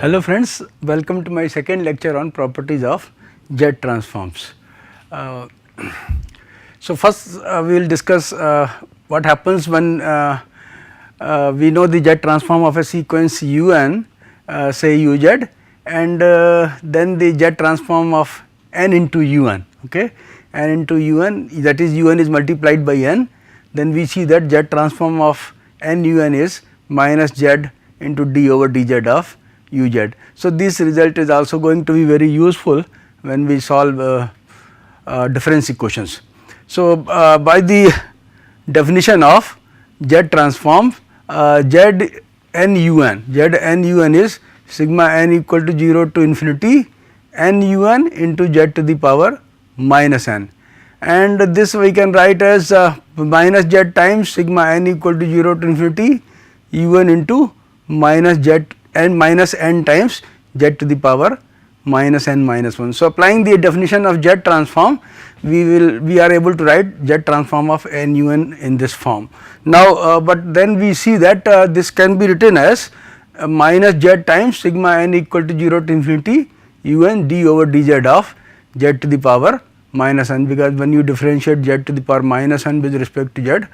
Hello friends, welcome to my second lecture on properties of jet transforms. So first we will discuss what happens when we know the jet transform of a sequence un say uz, and then the jet transform of n into un, okay, n into un, that is un is multiplied by n, then we see that jet transform of n un is minus z into d over dz of uz. So this result is also going to be very useful when we solve difference equations. So by the definition of jet transform, z n un is sigma n equal to 0 to infinity n un into z to the power minus n, and this we can write as minus z times sigma n equal to 0 to infinity un into minus z n minus n times z to the power minus n minus 1. So applying the definition of jet transform, we are able to write jet transform of n un in this form. Now but then we see that this can be written as minus z times sigma n equal to 0 to infinity un d over dz of z to the power minus n, because when you differentiate z to the power minus n with respect to z,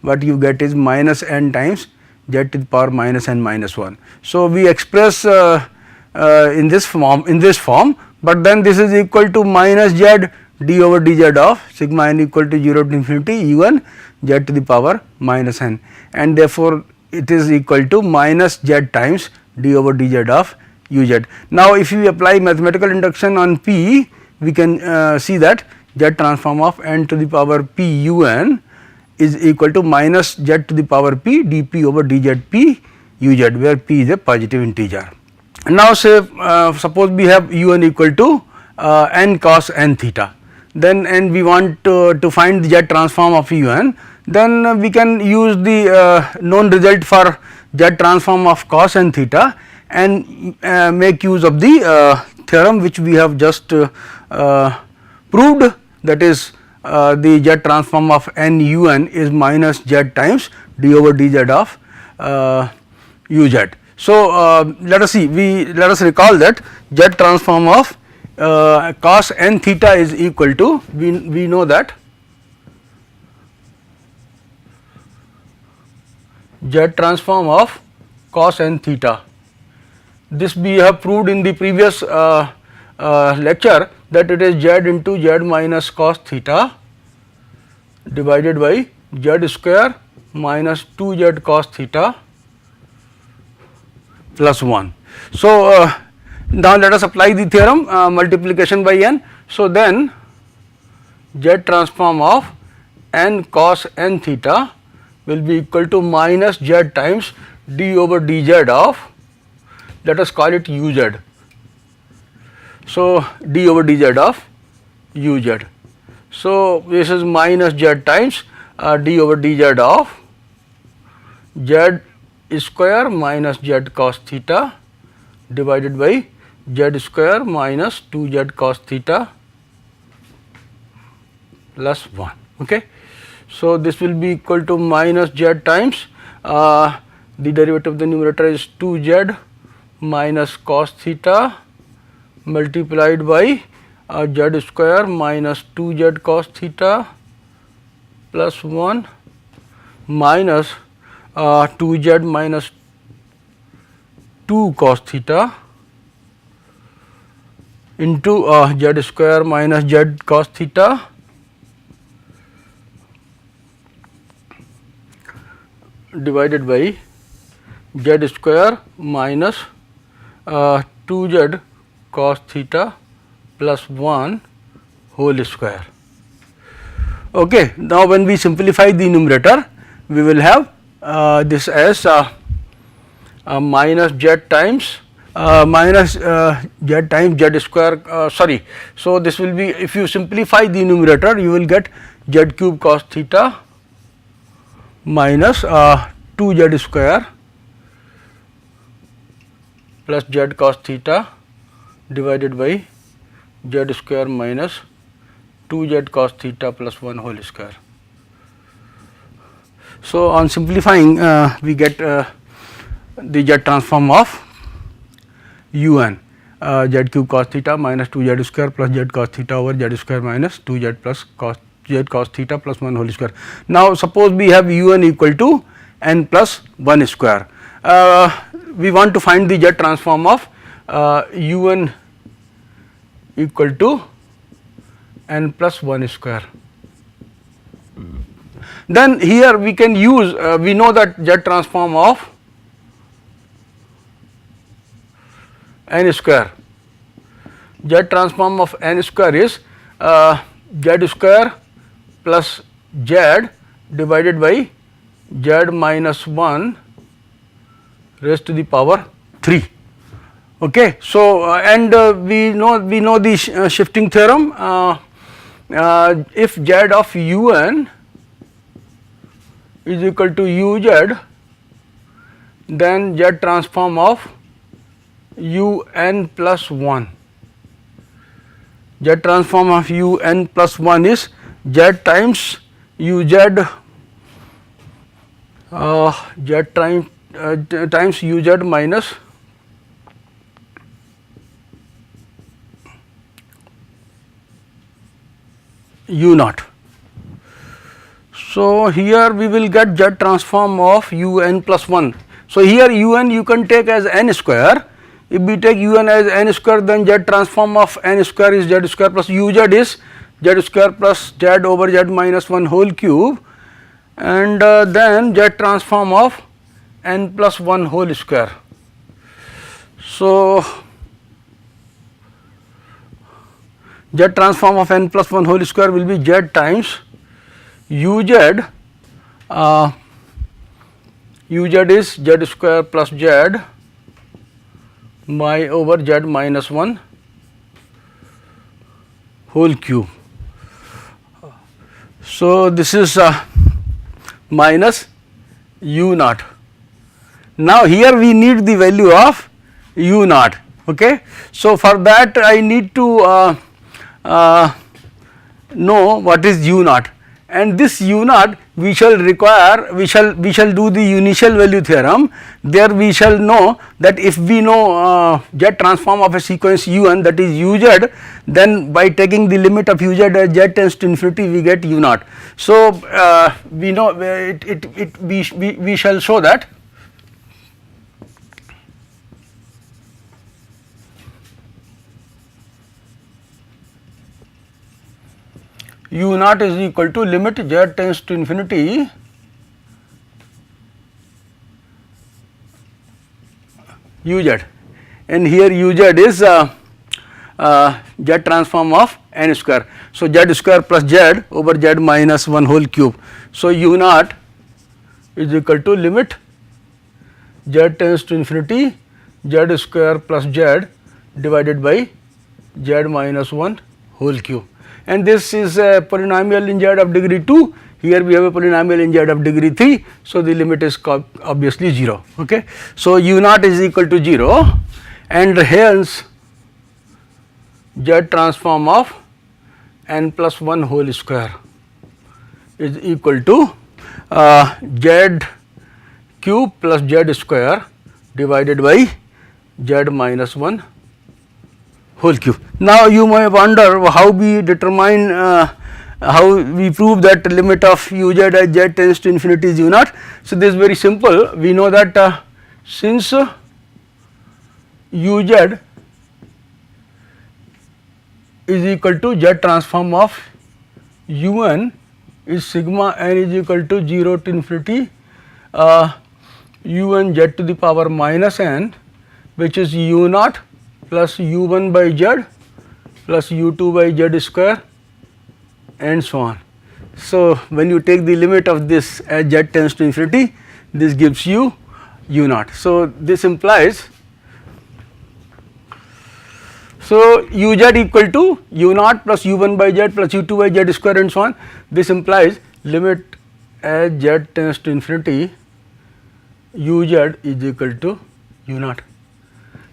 what you get is minus n times z to the power minus n minus 1. So we express in this form, but then this is equal to minus z d over dz of sigma n equal to 0 to infinity un z to the power minus n, and therefore it is equal to minus z times d over dz of uz. Now if we apply mathematical induction on P, we can see that z transform of n to the power p un is equal to minus z to the power p dp over dz p uz, where p is a positive integer. Now say suppose we have un equal to n cos n theta, then and we want to find the z transform of un, then we can use the known result for z transform of cos n theta and make use of the theorem which we have just proved, that is the z transform of n un is minus z times d over dz of uz. So let us see, let us recall that z transform of cos n theta is equal to, we know that z transform of cos n theta, this we have proved in the previous lecture, that it is z into z minus cos theta divided by z square minus 2z cos theta plus 1. So now let us apply the theorem, multiplication by n. So then z transform of n cos n theta will be equal to minus z times d over dz of, let us call it uz. So d over dz of uz. So this is minus z times d over dz of z square minus z cos theta divided by z square minus 2z cos theta plus 1. Okay. So this will be equal to minus z times the derivative of the numerator is 2z minus cos theta multiplied by z square minus 2z cos theta plus 1 minus 2z minus 2 cos theta into z square minus z cos theta divided by z square minus 2z cos theta plus 1 whole square. Okay. Now when we simplify the numerator, we will have this as minus z times z square, sorry. So this will be, if you simplify the numerator, you will get z cube cos theta minus 2z square plus z cos theta divided by z square minus 2z cos theta plus 1 whole square. So on simplifying we get the z transform of un z cube cos theta minus 2z square plus z cos theta over z square minus 2z plus z cos theta plus 1 whole square. Now, suppose we have un equal to n plus 1 square. We want to find the z transform of un equal to n plus 1 square. Then here we can use, we know that z transform of n square, z transform of n square is z square plus z divided by z minus 1 raised to the power 3. Okay. So, and we know the shifting theorem. If z of un is equal to uz, then z transform of un plus 1, z transform of un plus 1 is z times uz, z times uz minus u naught. So, here we will get z transform of un plus 1. So, here un you can take as n square. If we take un as n square, then z transform of n square is z square plus uz is z square plus z over z minus 1 whole cube, and then z transform of n plus 1 whole square. So, z transform of n plus 1 whole square will be z times uz, uz is z square plus z by over z minus 1 whole cube. So, this is minus u naught. Now, here we need the value of u naught. Okay. So, for that I need to know what is u naught, and this u naught we shall require, we shall do the initial value theorem. There we shall know that if we know z transform of a sequence un, that is uz, then by taking the limit of uz as z tends to infinity we get u naught. So, we know we shall show that u naught is equal to limit z tends to infinity uz, and here uz is z transform of n square. So, z square plus z over z minus 1 whole cube. So, u naught is equal to limit z tends to infinity z square plus z divided by z minus 1 whole cube, and this is a polynomial in z of degree 2. Here we have a polynomial in z of degree 3. So, the limit is obviously 0. Okay. So, u naught is equal to 0, and hence z transform of n plus 1 whole square is equal to z cube plus z square divided by z minus 1 whole cube. Now, you may wonder how we determine, how we prove that limit of uz as z tends to infinity is u naught. So, this is very simple. We know that since uz is equal to z transform of un is sigma n is equal to 0 to infinity un z to the power minus n, which is u naught plus u1 by z plus u2 by z square and so on. So, when you take the limit of this as z tends to infinity, this gives you u naught. So, this implies, so uz equal to u naught plus u1 by z plus u2 by z square and so on. This implies limit as z tends to infinity uz is equal to u naught.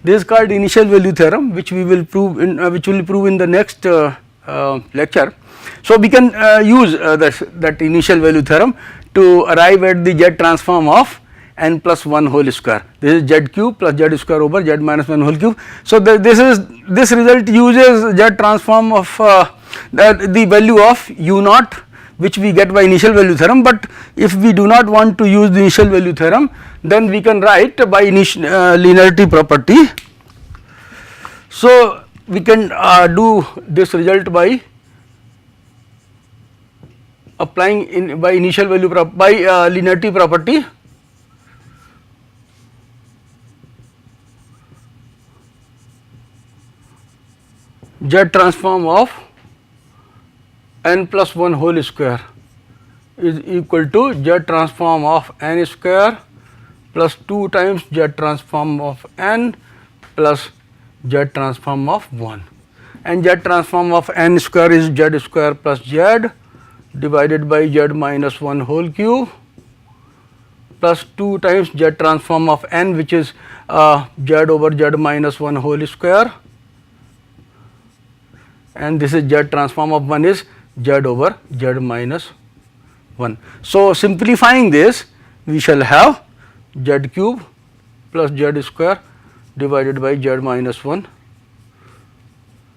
This is called initial value theorem, which we will prove in the next lecture. So, we can use that initial value theorem to arrive at the z transform of n plus 1 whole square. This is z cube plus z square over z minus 1 whole cube. So, this result uses z transform of the value of u naught, which we get by initial value theorem, but if we do not want to use the initial value theorem, then we can write by linearity property. So, we can do this result by applying by initial value by linearity property. Z transform of n plus 1 whole square is equal to Z transform of n square plus 2 times Z transform of n plus Z transform of 1, and Z transform of n square is Z square plus Z divided by Z minus 1 whole cube plus 2 times Z transform of n, which is Z over Z minus 1 whole square, and this is Z transform of 1 is Z over Z minus 1. So, simplifying this, we shall have Z cube plus Z square divided by Z minus 1.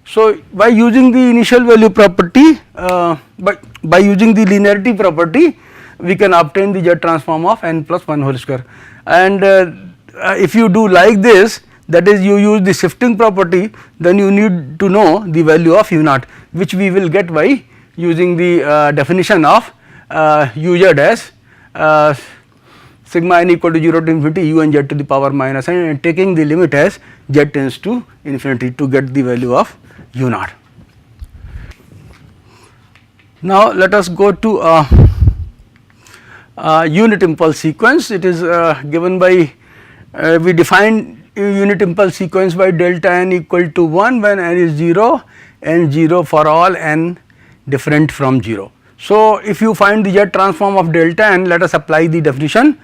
So, by using the initial value property, by using the linearity property, we can obtain the Z transform of n plus 1 whole square. And if you do like this, that is, you use the shifting property, then you need to know the value of u naught, which we will get by using the definition of uz as sigma n equal to 0 to infinity u n z to the power minus n, and taking the limit as z tends to infinity to get the value of u naught. Now, let us go to unit impulse sequence. It is given by we define unit impulse sequence by delta n equal to 1 when n is 0 and 0 for all n different from 0. So, if you find the Z transform of delta n, let us apply the definition.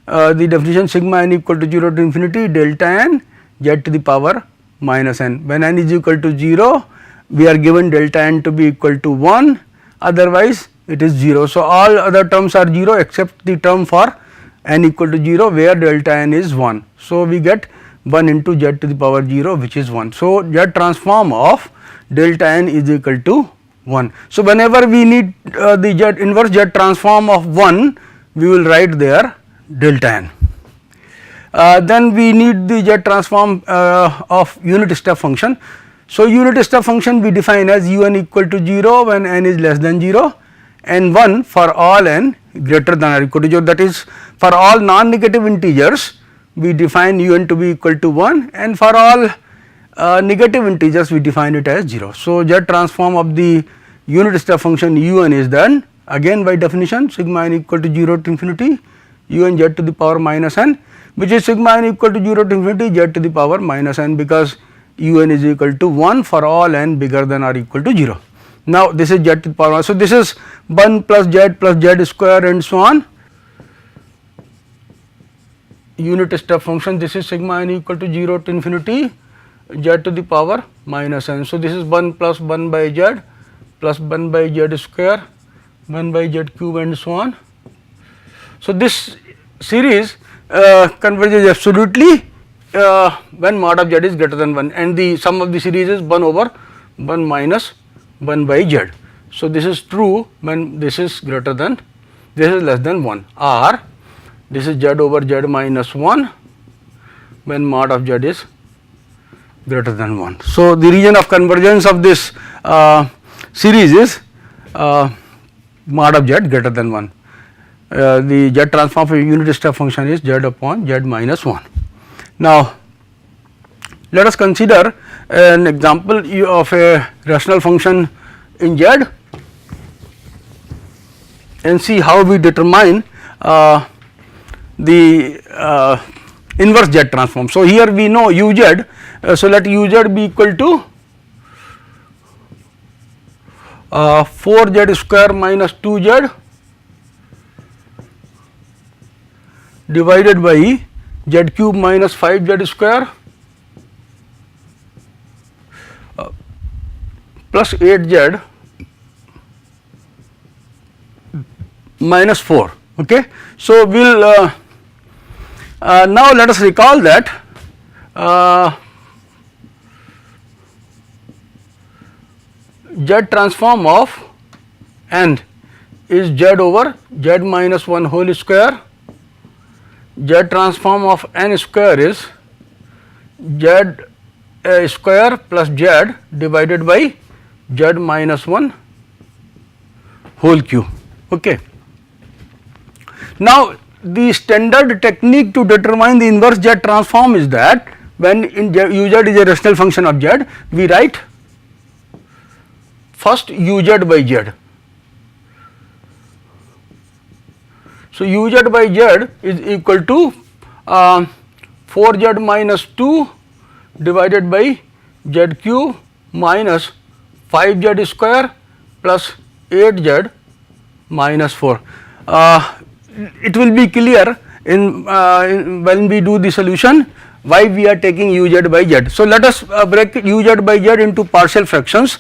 The definition sigma n equal to 0 to infinity delta n z to the power minus n. When n is equal to 0, we are given delta n to be equal to 1, otherwise it is 0. So, all other terms are 0 except the term for n equal to 0 where delta n is 1. So, we get 1 into z to the power 0, which is 1. So, z transform of delta n is equal to 1. So, whenever we need the z inverse z transform of 1, we will write there delta n. Then we need the z transform of unit step function. So, unit step function we define as u n equal to 0 when n is less than 0 and 1 for all n greater than or equal to 0, that is, for all non-negative integers we define u n to be equal to 1, and for all negative integers we define it as 0. So, z transform of the unit step function u n is done again by definition sigma n equal to 0 to infinity u n z to the power minus n, which is sigma n equal to 0 to infinity z to the power minus n, because u n is equal to 1 for all n bigger than or equal to 0. Now, this is z to the power, so this is 1 plus z square and so on. Unit step function, this is sigma n equal to 0 to infinity z to the power minus n. So, this is 1 plus 1 by z plus 1 by z square 1 by z cube and so on. So, this series converges absolutely when mod of z is greater than 1, and the sum of the series is 1 over 1 minus 1 by z. So, this is true when this is greater than, this is less than 1, or this is z over z minus 1 when mod of z is greater than 1. So, the region of convergence of this series is mod of z greater than 1. The z transform of a unit step function is z upon z minus 1. Now, let us consider an example of a rational function in z and see how we determine the inverse z transform. So, here we know uz, so let uz be equal to 4z square minus 2z divided by z cube minus 5z square plus 8z minus 4. Okay. So, we will Now let us recall that Z transform of n is Z over Z minus 1 whole square. Z transform of n square is Z square plus Z divided by Z minus 1 whole cube. Okay. Now the standard technique to determine the inverse Z transform is that when in uz is a rational function of Z, we write first uz by Z. So uz by Z is equal to 4Z minus 2 divided by Z cube minus 5Z square plus 8Z minus 4. It will be clear in when we do the solution why we are taking uz by Z. So let us break uz by Z into partial fractions.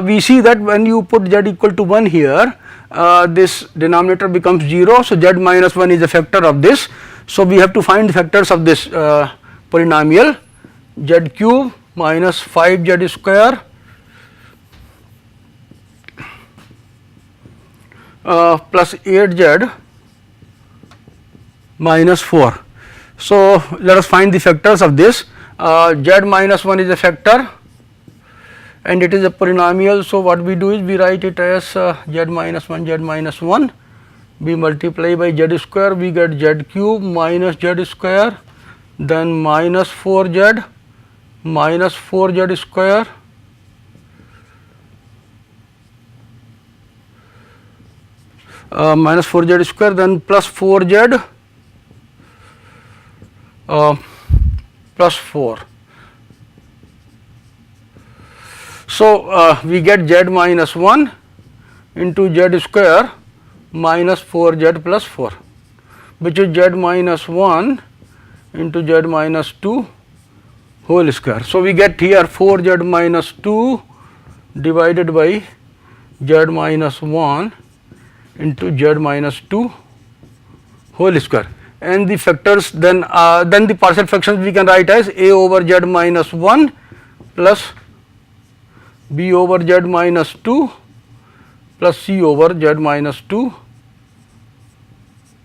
We see that when you put Z equal to 1 here, this denominator becomes 0. So Z minus 1 is a factor of this. So we have to find factors of this polynomial. Z cube minus 5Z square plus 8Z minus 4. So let us find the factors of this. Z minus 1 is a factor and it is a polynomial. So what we do is we write it as Z minus 1, Z minus 1. We multiply by Z square, we get Z cube minus Z square, then minus 4Z minus 4Z square minus 4Z square, then plus 4Z plus 4. So we get Z minus 1 into Z square minus 4Z plus 4, which is Z minus 1 into Z minus 2 whole square. So we get here 4Z minus 2 divided by Z minus 1 into Z minus 2 whole square, and the factors then the partial fractions we can write as A over Z minus 1 plus B over Z minus 2 plus C over Z minus 2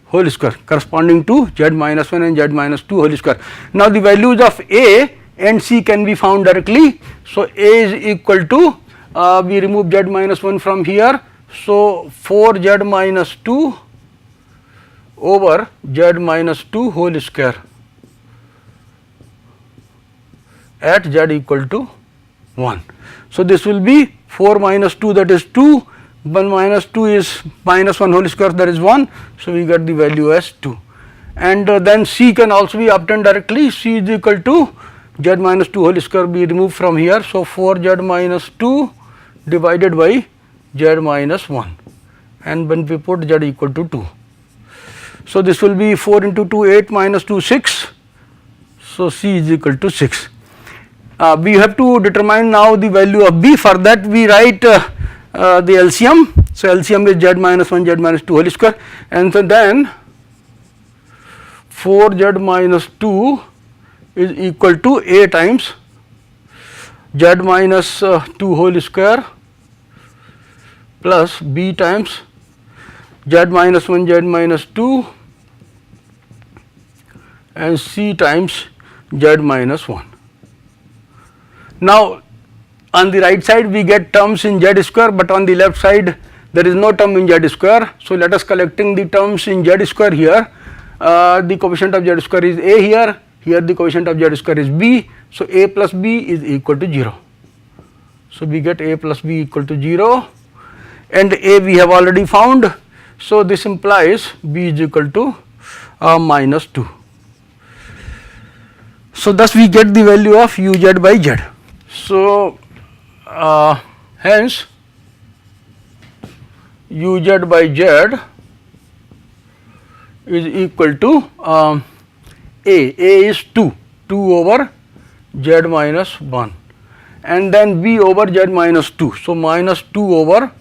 whole square, corresponding to Z minus 1 and Z minus 2 whole square. Now the values of A and C can be found directly. So A is equal to we remove Z minus 1 from here, so 4Z minus 2 over Z minus 2 whole square at Z equal to 1. So this will be 4 minus 2, that is 2, 1 minus 2 is minus 1 whole square, that is 1. So we get the value as 2. And then C can also be obtained directly. C is equal to Z minus 2 whole square be removed from here. So 4Z minus 2 divided by Z minus 1, and when we put Z equal to 2. So this will be 4 into 2, 8 minus 2, 6. So C is equal to 6. We have to determine now the value of B. For that we write the LCM. So LCM is Z minus 1, Z minus 2 whole square, and so then 4Z minus 2 is equal to A times Z minus 2 whole square plus B times Z minus 1, Z minus 2 and C times Z minus 1. Now on the right side we get terms in Z square, but on the left side there is no term in Z square. So let us collecting the terms in Z square here. The coefficient of Z square is A here, here the coefficient of Z square is B. So A plus B is equal to 0. So we get A plus B equal to 0, and A we have already found. So this implies B is equal to minus 2. So thus we get the value of uz by Z. So hence uz by Z is equal to A is 2 over Z minus 1, and then B over Z minus 2. So minus 2 over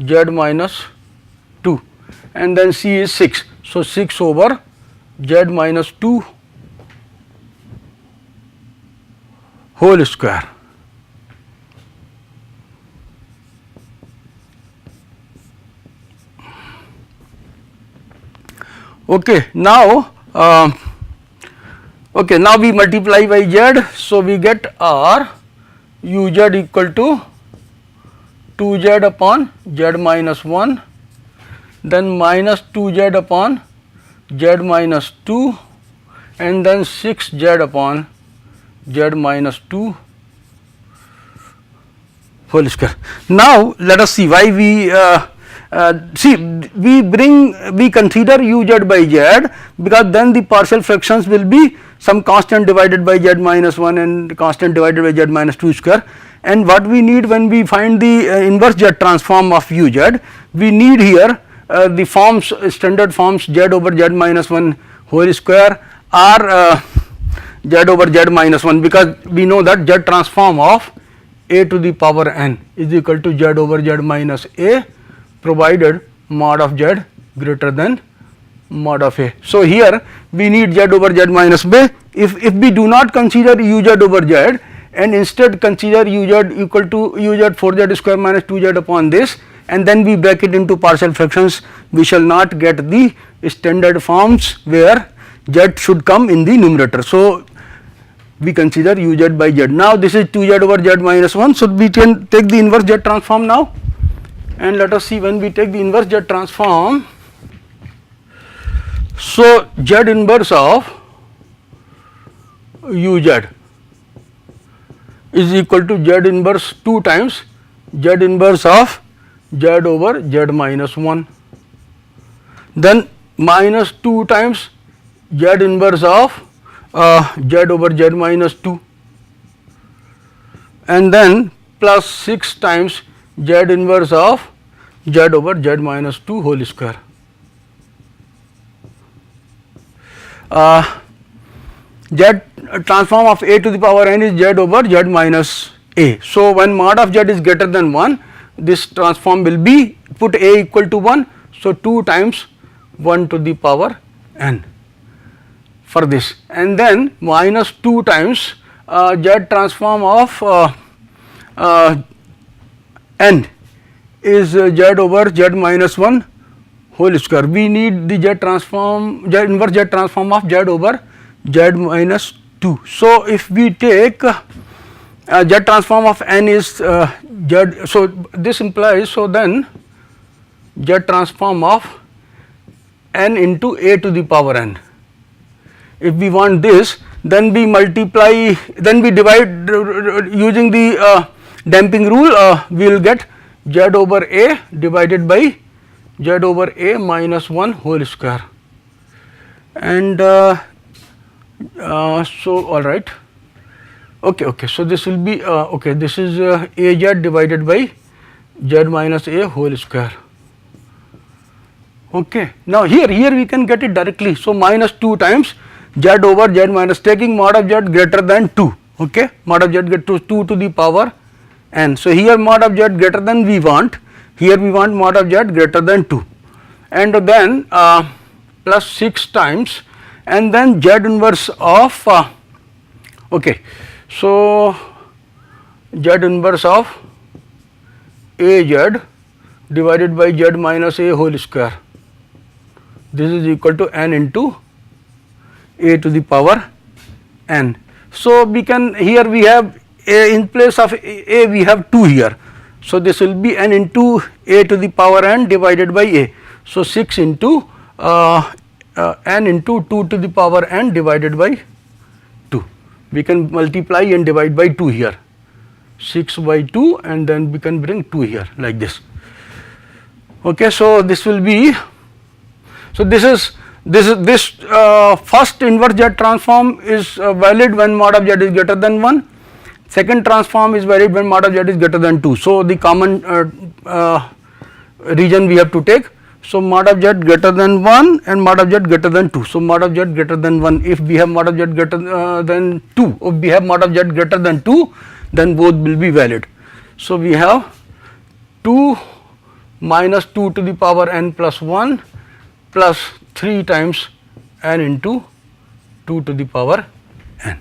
Z minus 2, and then C is 6. So 6 over z minus 2 whole square. Okay, now now we multiply by z, so we get r uz equal to 2z upon z minus 1, then minus 2z upon z minus 2, and then 6z upon z minus 2 whole square. Now let us see why we we consider uz by z, because then the partial fractions will be some constant divided by z minus 1 and constant divided by z minus 2 square. And what we need when we find the inverse z transform of uz, we need here the forms, standard forms z over z minus 1 whole square or z over z minus 1, because we know that z transform of a to the power n is equal to z over z minus a, provided mod of z greater than mod of a. So here we need z over z minus b. If we do not consider uz over z and instead consider uz equal to uz 4z square minus 2z upon this, and then we break it into partial fractions, we shall not get the standard forms where z should come in the numerator. So we consider uz by z. Now this is 2z over z minus 1, so we can take the inverse z transform now, and let us see when we take the inverse z transform. So z inverse of uz is equal to z inverse 2 times z inverse of z over z minus 1, then minus 2 times z inverse of z over z minus 2, and then plus 6 times z inverse of z over z minus 2 whole square. Z transform of a to the power n is z over z minus a. So when mod of z is greater than 1, this transform will be put a equal to 1, so 2 times 1 to the power n for this, and then minus 2 times z transform of n is z over z minus 1 whole square. We need the z transform, z inverse z transform of z over z minus 2. So if we take z transform of n is z, so this implies, so then z transform of n into a to the power n. If we want this, then we multiply, then we divide using the damping rule, we will get z over a divided by z over a minus 1 whole square, and so all right, okay, so this will be okay, this is az divided by z minus a whole square. Okay, now here we can get it directly, so minus 2 times z over z minus, taking mod of z greater than 2, okay, mod of z greater to 2 to the power n. So here mod of z greater than we want, here we want mod of z greater than 2, and then plus 6 times, and then z inverse of okay, so z inverse of az divided by z minus a whole square, this is equal to n into a to the power n. So we can, here we have a, in place of a we have 2 here, so this will be n into a to the power n divided by a. So 6 into n into 2 to the power n divided by 2. We can multiply and divide by 2 here, 6 by 2, and then we can bring 2 here like this. Okay, so this will be, so this first inverse z transform is valid when mod of z is greater than 1. Second transform is valid when mod of z is greater than 2. So the common region we have to take. So mod of z greater than 1 and mod of z greater than 2. So mod of z greater than 1, if we have mod of z greater than 2, if we have mod of z greater than 2, then both will be valid. So we have 2 minus 2 to the power n plus 1 plus 3 times n into 2 to the power n.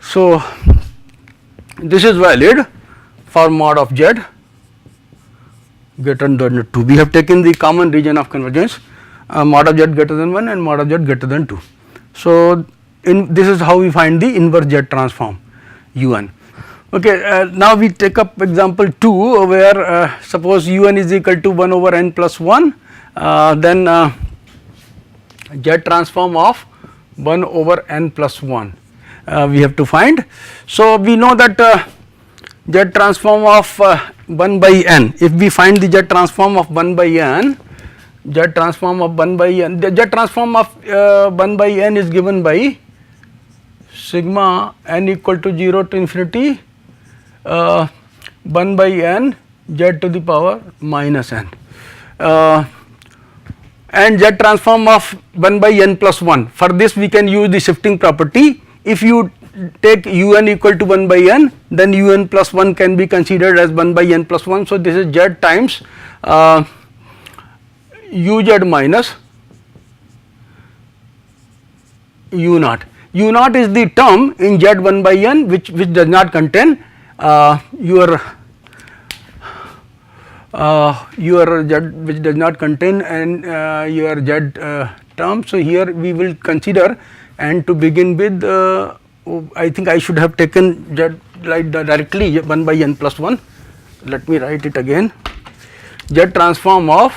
So, this is valid for mod of z greater than 2. We have taken the common region of convergence, mod of z greater than 1 and mod of z greater than 2. So, this is how we find the inverse z transform un. Okay, now we take up example 2 where suppose un is equal to 1 over n plus 1, then z transform of 1 over n plus 1 we have to find. So, we know that z transform of 1 by n, if we find the z transform of 1 by n, z transform of 1 by n, the z transform of 1 by n is given by sigma n equal to 0 to infinity 1 by n z to the power minus n, and z transform of 1 by n plus 1. For this we can use the shifting property. If you take un equal to 1 by n, then un plus 1 can be considered as 1 by n plus 1. So, this is z times uz minus u naught. U naught is the term in z 1 by n which does not contain your z, which does not contain and your z term. So, here we will consider, and to begin with I think I should have taken z like directly 1 by n plus 1. Let me write it again. Z transform of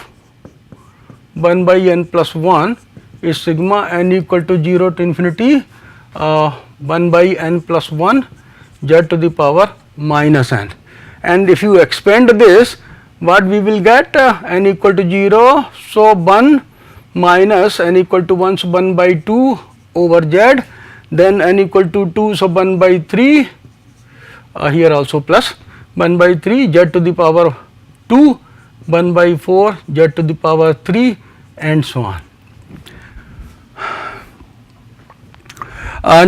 1 by n plus 1 is sigma n equal to 0 to infinity 1 by n plus 1 z to the power minus n, and if you expand this, what we will get n equal to 0. So, 1 minus n equal to 1, so 1 by 2 over z, then n equal to 2, so 1 by 3, here also plus 1 by 3 z to the power 2, 1 by 4 z to the power 3 and so on.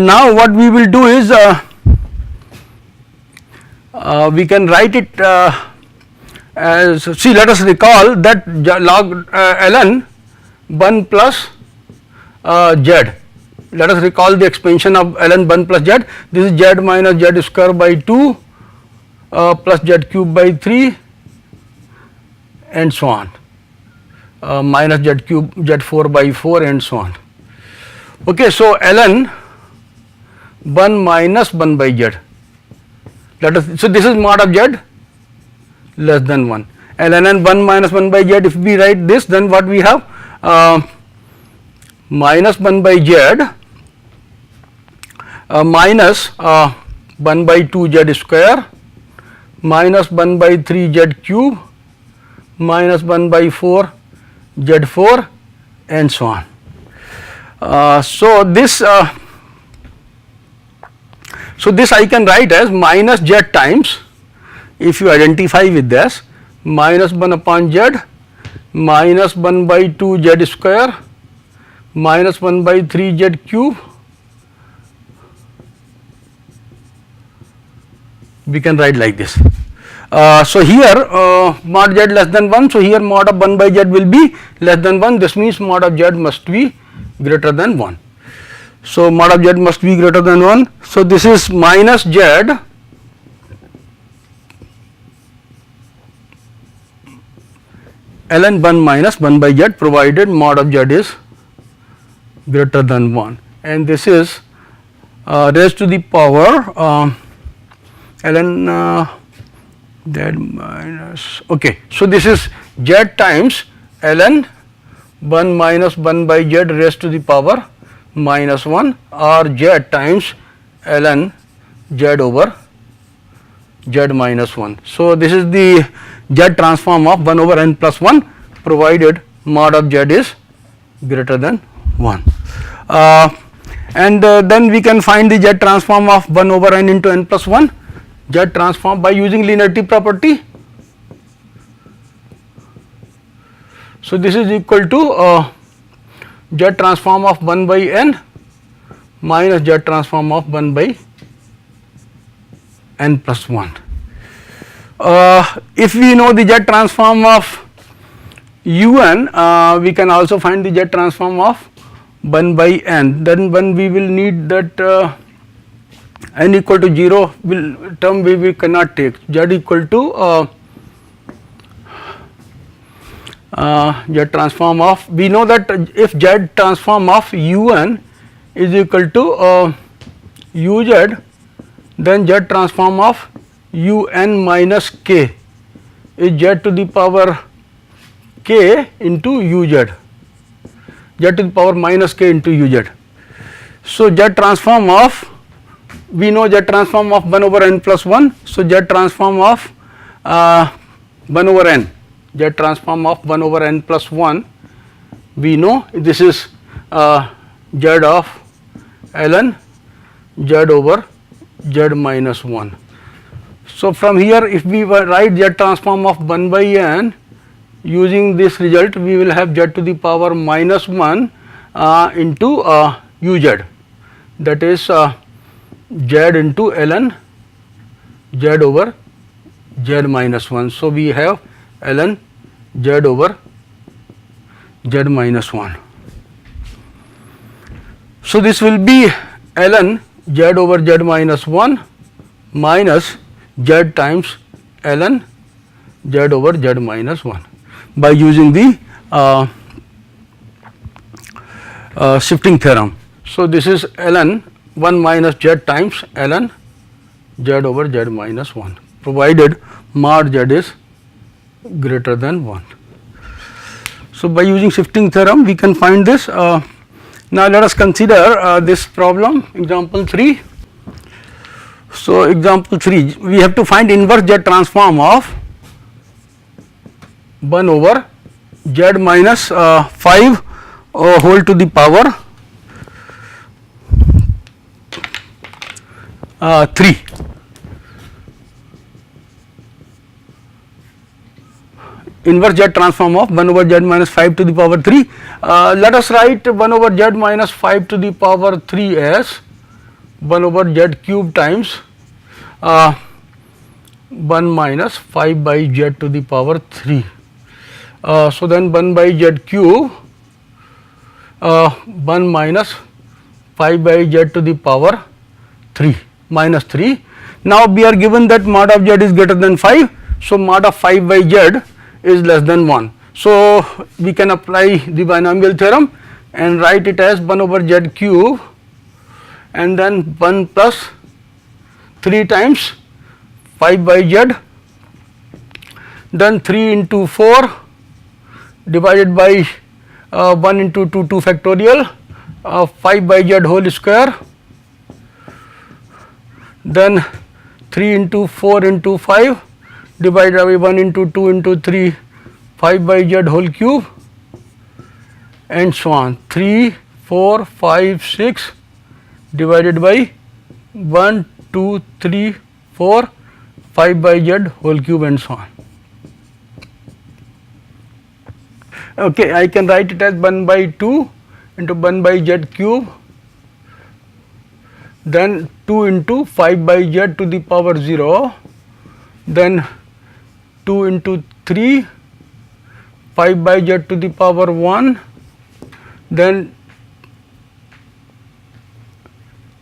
Now, what we will do is we can write it as, see, let us recall that log ln 1 plus z. Let us recall the expansion of ln 1 plus z. This is z minus z square by 2 plus z cube by 3 and so on, minus z cube z4 by 4 and so on. Okay, so ln 1 minus 1 by z. Let us, so this is mod of z less than 1, and ln 1 minus 1 by z, if we write this, then what we have, minus 1 by z minus 1 by 2 z square minus 1 by 3 z cube minus 1 by 4 z4 and so on. So, this I can write as minus z times, if you identify with this, minus 1 upon z minus 1 by 2 z square minus 1 by 3 z cube, we can write like this. So, here mod z less than 1, so here mod of 1 by z will be less than 1, this means mod of z must be greater than 1. So, mod of z must be greater than 1. So, this is minus z ln 1 minus 1 by z provided mod of z is greater than 1, and this is raised to the power ln z minus, okay. So, this is z times ln 1 minus 1 by z raised to the power minus 1, or z times ln z over z minus 1. So, this is the z transform of 1 over n plus 1 provided mod of z is greater than 1. And then we can find the z transform of 1 over n into n plus 1, z transform by using linearity property. So, this is equal to z transform of 1 by n minus z transform of 1 by n plus 1. If we know the z transform of un, we can also find the z transform of 1 by n, then when we will need that n equal to 0 term we cannot take, z equal to z transform of, we know that if z transform of un is equal to uz, then z transform of un minus k is z to the power k into uz, z to the power minus k into uz. So z transform of, we know z transform of 1 over n plus 1, so z transform of 1 over n, z transform of 1 over n plus 1, we know this is z of ln z over z minus 1. So from here if we write z transform of 1 by n, using this result we will have z to the power minus 1 into uz, that is z into ln z over z minus 1. So we have ln z over z minus 1. So this will be ln z over z minus 1 minus z times ln z over z minus 1 by using the shifting theorem. So this is ln 1 minus z times ln z over z minus 1, provided mod z is greater than 1. So by using shifting theorem we can find this. Now let us consider this problem, example 3. So example 3, we have to find inverse z transform of 1 over z minus 5 whole to the power 3. Inverse z transform of 1 over z minus 5 to the power 3. Let us write 1 over z minus 5 to the power 3 as 1 over z cube times 1 minus 5 by z to the power 3. So then 1 by z cube 1 minus 5 by z to the power 3 minus 3. Now we are given that mod of z is greater than 5, so mod of 5 by z is less than 1. So we can apply the binomial theorem and write it as 1 over z cube and then 1 plus 3 times 5 by z, then 3 into 4 divided by 1 into 2 factorial 5 by z whole square, then 3 into 4 into 5 divided by 1 into 2 into 3 5 by z whole cube and so on, 3, 4, 5, 6 divided by 1, 2, 3, 4, 5 by z whole cube and so on. Okay, I can write it as 1 by 2 into 1 by z cube, then 2 into 5 by z to the power 0, then 2 into 3 5 by z to the power 1, then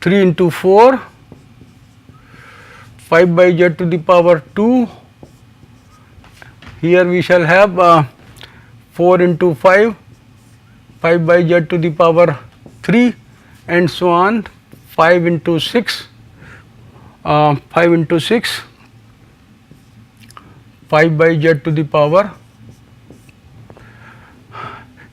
3 into 4 5 by z to the power 2, here we shall have 4 into 5 5 by z to the power 3 and so on, 5 into 6 5 into 6 5 by z to the power,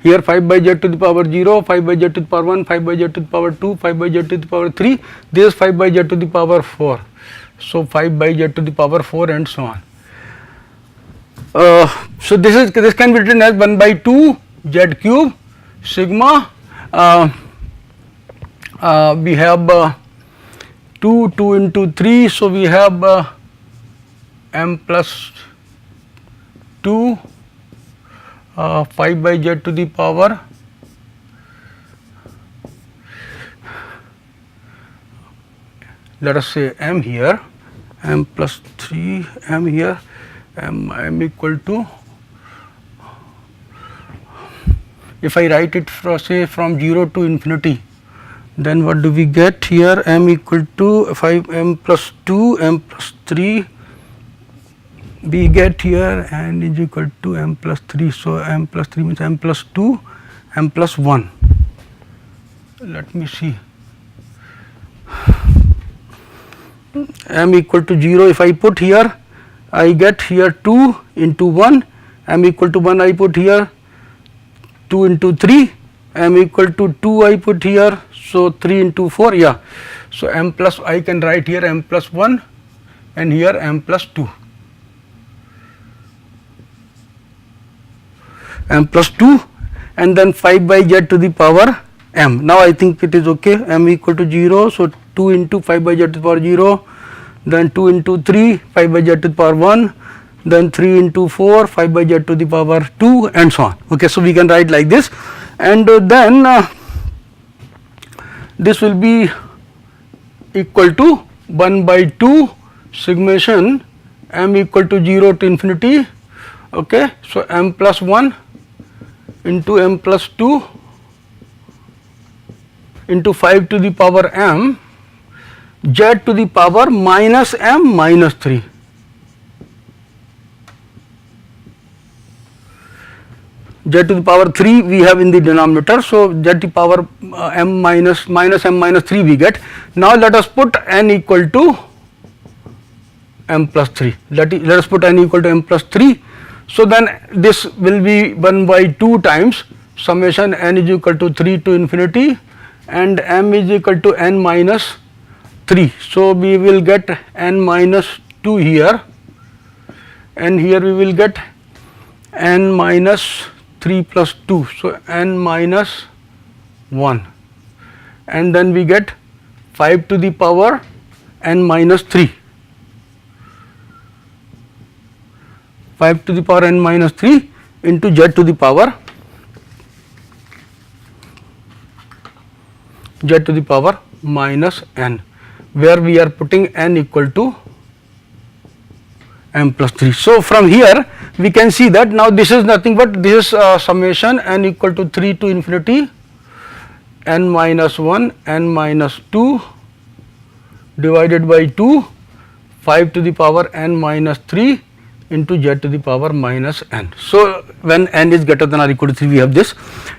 here 5 by z to the power 0, 5 by z to the power 1, 5 by z to the power 2, 5 by z to the power 3, this is 5 by z to the power 4. So 5 by z to the power 4 and so on. So this can be written as 1 by 2 z cube sigma, we have 2 into 3, so we have m plus 2 5 by z to the power let us say m here, m plus 3 m here, m equal to if I write it from say from 0 to infinity, then what do we get here? M equal to 5 m plus 2 m plus 3 we get here, and is equal to m plus 3. So, m plus 3 means m plus 2 m plus 1. Let me see, m equal to 0 if I put here, I get here 2 into 1, m equal to 1 I put here, 2 into 3, m equal to 2 I put here, so 3 into 4, yeah. So, m plus, I can write here m plus 1 and here m plus 2. M plus 2 and then 5 by z to the power m. Now, I think it is okay, m equal to 0. So, 2 into 5 by z to the power 0, then 2 into 3 5 by z to the power 1, then 3 into 4 5 by z to the power 2 and so on. Okay, so, we can write like this, and then this will be equal to 1 by 2 summation m equal to 0 to infinity. Okay, so, m plus 1 into m plus 2 into 5 to the power m z to the power minus m minus 3. Z to the power 3 we have in the denominator. So, z to the power m minus m minus 3 we get. Now, let us put n equal to m plus 3. Let us put n equal to m plus 3. So, then this will be 1 by 2 times summation n is equal to 3 to infinity and m is equal to n minus 3. So, we will get n minus 2 here, and here we will get n minus 3 plus 2. So, n minus 1, and then we get 5 to the power n minus 3. 5 to the power n minus 3 into z to the power minus n, where we are putting n equal to m plus 3. So, from here we can see that now this is nothing but this is summation n equal to 3 to infinity n minus 1 n minus 2 divided by 2 5 to the power n minus 3 into z to the power minus n. So, when n is greater than or equal to 3 we have this.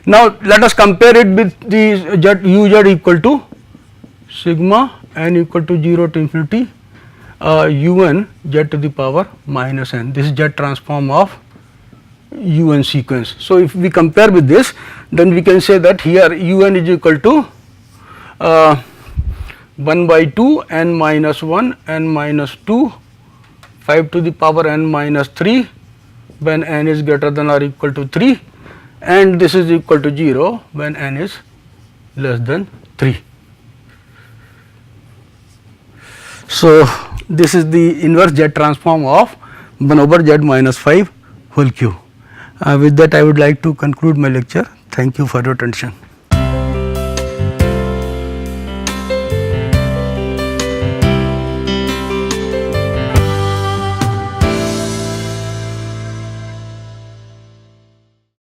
Now, let us compare it with the uz equal to sigma n equal to 0 to infinity un z to the power minus n. This is z transform of un sequence. So, if we compare with this, then we can say that here un is equal to 1 by 2 n minus 1 n minus 2 5 to the power n minus 3 when n is greater than or equal to 3, and this is equal to 0 when n is less than 3. So, this is the inverse z transform of 1 over z minus 5 whole cube. With that, I would like to conclude my lecture. Thank you for your attention.